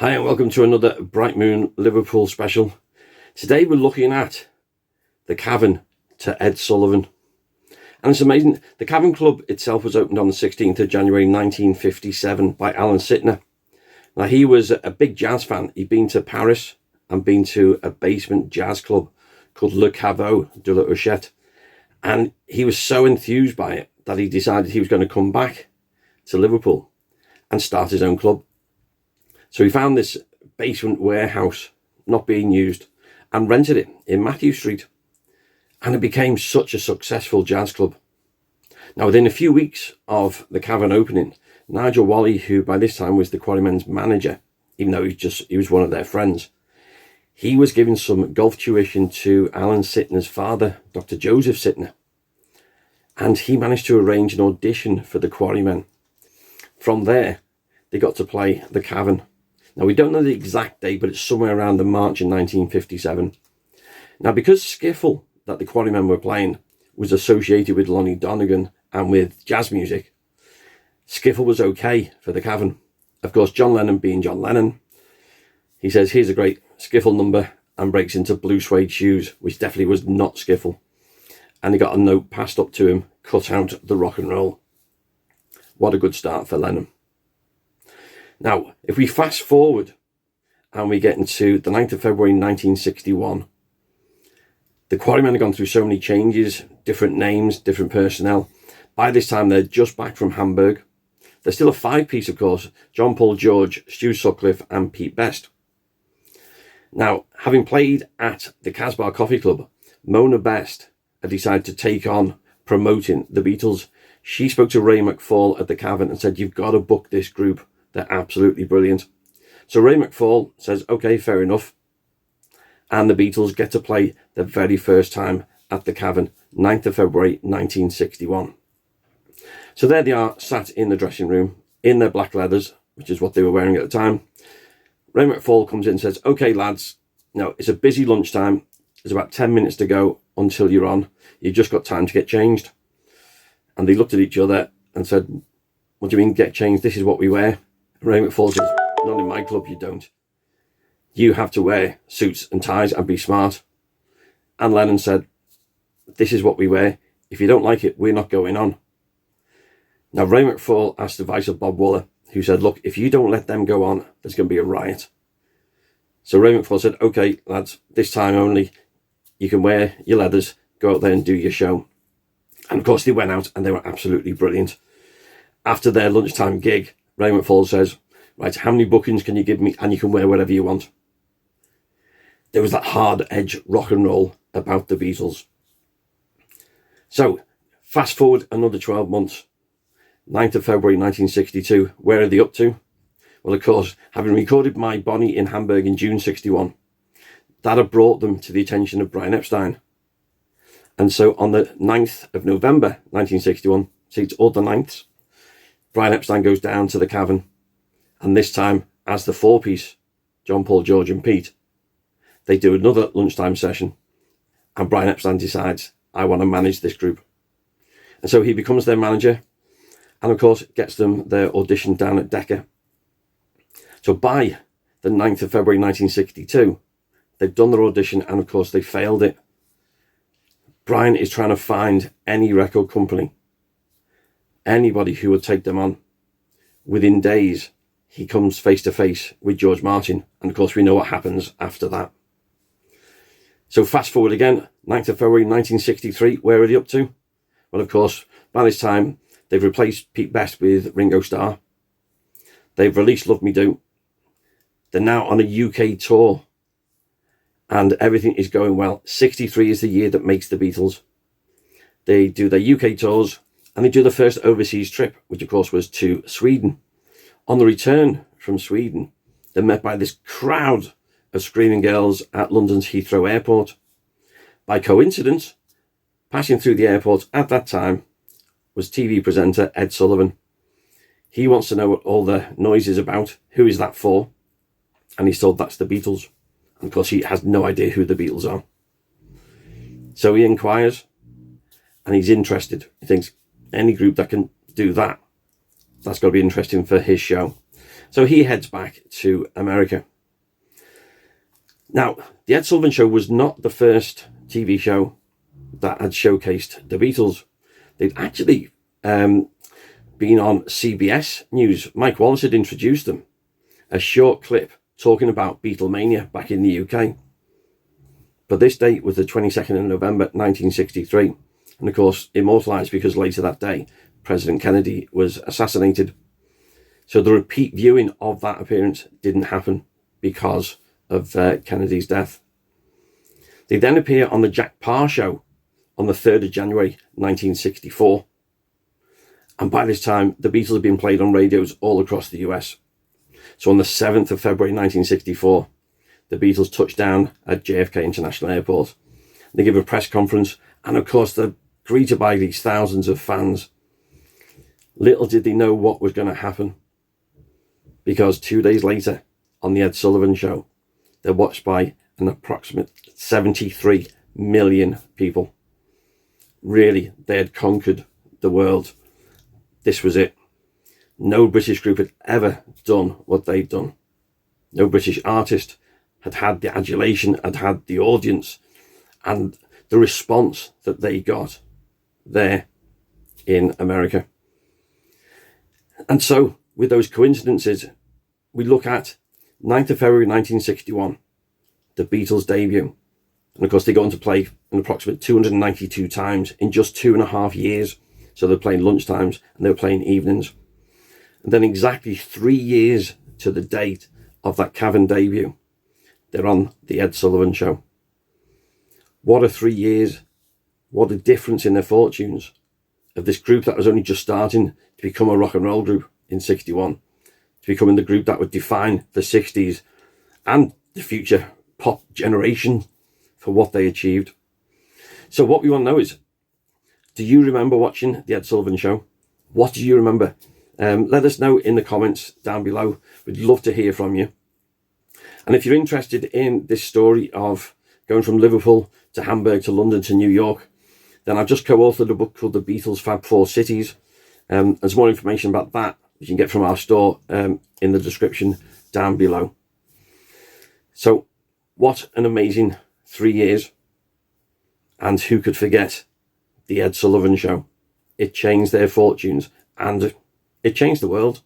Hi and welcome to another Bright Moon Liverpool special. Today we're looking at the Cavern to Ed Sullivan. And it's amazing, the Cavern Club itself was opened on the 16th of January 1957 by Alan Sitner. Now he was a big jazz fan. He'd been to Paris and been to a basement jazz club called Le Caveau de la Huchette. And he was so enthused by it that he decided he was going to come back to Liverpool and start his own club. So he found this basement warehouse not being used and rented it in Matthew Street. And it became such a successful jazz club. Now, within a few weeks of the Cavern opening, Nigel Walley, who by this time was the Quarrymen's manager, even though he was one of their friends, he was giving some golf tuition to Alan Sitner's father, Dr. Joseph Sitner. And he managed to arrange an audition for the Quarrymen. From there, they got to play the Cavern. Now, we don't know the exact date, but it's somewhere around the March in 1957. Now, because skiffle that the Quarrymen were playing was associated with Lonnie Donegan and with jazz music, skiffle was okay for the Cavern. Of course, John Lennon being John Lennon, he says, here's a great skiffle number, and breaks into Blue Suede Shoes, which definitely was not skiffle. And he got a note passed up to him, cut out the rock and roll. What a good start for Lennon. Now, if we fast forward and we get into the 9th of February 1961, the Quarrymen have gone through so many changes, different names, different personnel. By this time, they're just back from Hamburg. They're still a five-piece, of course: John Paul George, Stu Sutcliffe and Pete Best. Now, having played at the Casbah Coffee Club, Mona Best had decided to take on promoting the Beatles. She spoke to Ray McFall at the Cavern and said, you've got to book this group. They're absolutely brilliant. So Ray McFall says, okay, fair enough. And the Beatles get to play the very first time at the Cavern, 9th of February 1961. So there they are, sat in the dressing room, in their black leathers, which is what they were wearing at the time. Ray McFall comes in and says, okay, lads, no, it's a busy lunchtime. There's about 10 minutes to go until you're on. You've just got time to get changed. And they looked at each other and said, what do you mean get changed? This is what we wear. Ray McFall says, not in my club, you don't. You have to wear suits and ties and be smart. And Lennon said, this is what we wear. If you don't like it, we're not going on. Now, Ray McFall asked the advice of Bob Wooler, who said, look, if you don't let them go on, there's going to be a riot. So Ray McFall said, okay, lads, this time only, you can wear your leathers, go out there and do your show. And of course, they went out and they were absolutely brilliant. After their lunchtime gig, Ray McFall says, right, how many bookings can you give me? And you can wear whatever you want. There was that hard edge rock and roll about the Beatles. So fast forward another 12 months, 9th of February 1962. Where are they up to? Well, of course, having recorded My Bonnie in Hamburg in June 61, that had brought them to the attention of Brian Epstein. And so on the 9th of November 1961, see, it's all the 9ths, Brian Epstein goes down to the Cavern, and this time as the four-piece, John, Paul, George and Pete, they do another lunchtime session, and Brian Epstein decides, I want to manage this group. And so he becomes their manager, and of course gets them their audition down at Decca. So by the 9th of February 1962, they've done their audition, and of course they failed it. Brian is trying to find any record company, anybody who would take them on. Within days, he comes face to face with George Martin. And of course, we know what happens after that. So fast forward again, 9th of February 1963, where are they up to? Well, of course, by this time, they've replaced Pete Best with Ringo Starr. They've released Love Me Do. They're now on a UK tour. And everything is going well. 63 is the year that makes the Beatles. They do their UK tours, and they do the first overseas trip, which of course was to Sweden. On the return from Sweden, they're met by this crowd of screaming girls at London's Heathrow Airport. By coincidence, passing through the airport at that time was TV presenter Ed Sullivan. He wants to know what all the noise is about. Who is that for? And he's told that's the Beatles. And of course, he has no idea who the Beatles are. So he inquires, and he's interested. He thinks any group that can do that, that's got to be interesting for his show. So he heads back to America. Now, the Ed Sullivan Show was not the first TV show that had showcased the Beatles. They'd actually been on CBS News. Mike Wallace had introduced them. A short clip talking about Beatlemania back in the UK. But this date was the 22nd of November 1963. And of course, immortalised because later that day, President Kennedy was assassinated. So the repeat viewing of that appearance didn't happen because of Kennedy's death. They then appear on the Jack Parr Show on the 3rd of January 1964. And by this time, the Beatles had been played on radios all across the US. So on the 7th of February 1964, the Beatles touched down at JFK International Airport. They give a press conference, and of course they're greeted by these thousands of fans. Little did they know what was going to happen, because 2 days later, on the Ed Sullivan Show, they're watched by an approximate 73 million people. Really, they had conquered the world. This was it. No British group had ever done what they'd done. No British artist had had the adulation, had had the audience, and the response that they got there in America. And so, with those coincidences, we look at 9th of February 1961, the Beatles' debut. And of course, they go on to play an approximate 292 times in just 2.5 years. So they're playing lunchtimes and they're playing evenings. And then exactly 3 years to the date of that Cavern debut, they're on the Ed Sullivan Show. What a 3 years. What a difference in their fortunes of this group that was only just starting to become a rock and roll group in 61, to becoming the group that would define the 60s and the future pop generation for what they achieved. So what we want to know is, do you remember watching the Ed Sullivan Show? What do you remember? Let us know in the comments down below. We'd love to hear from you. And if you're interested in this story of going from Liverpool to Hamburg to London to New York, then I've just co-authored a book called The Beatles' Fab Four Cities. There's more information about that you can get from our store in the description down below. So what an amazing 3 years. And who could forget the Ed Sullivan Show? It changed their fortunes and it changed the world.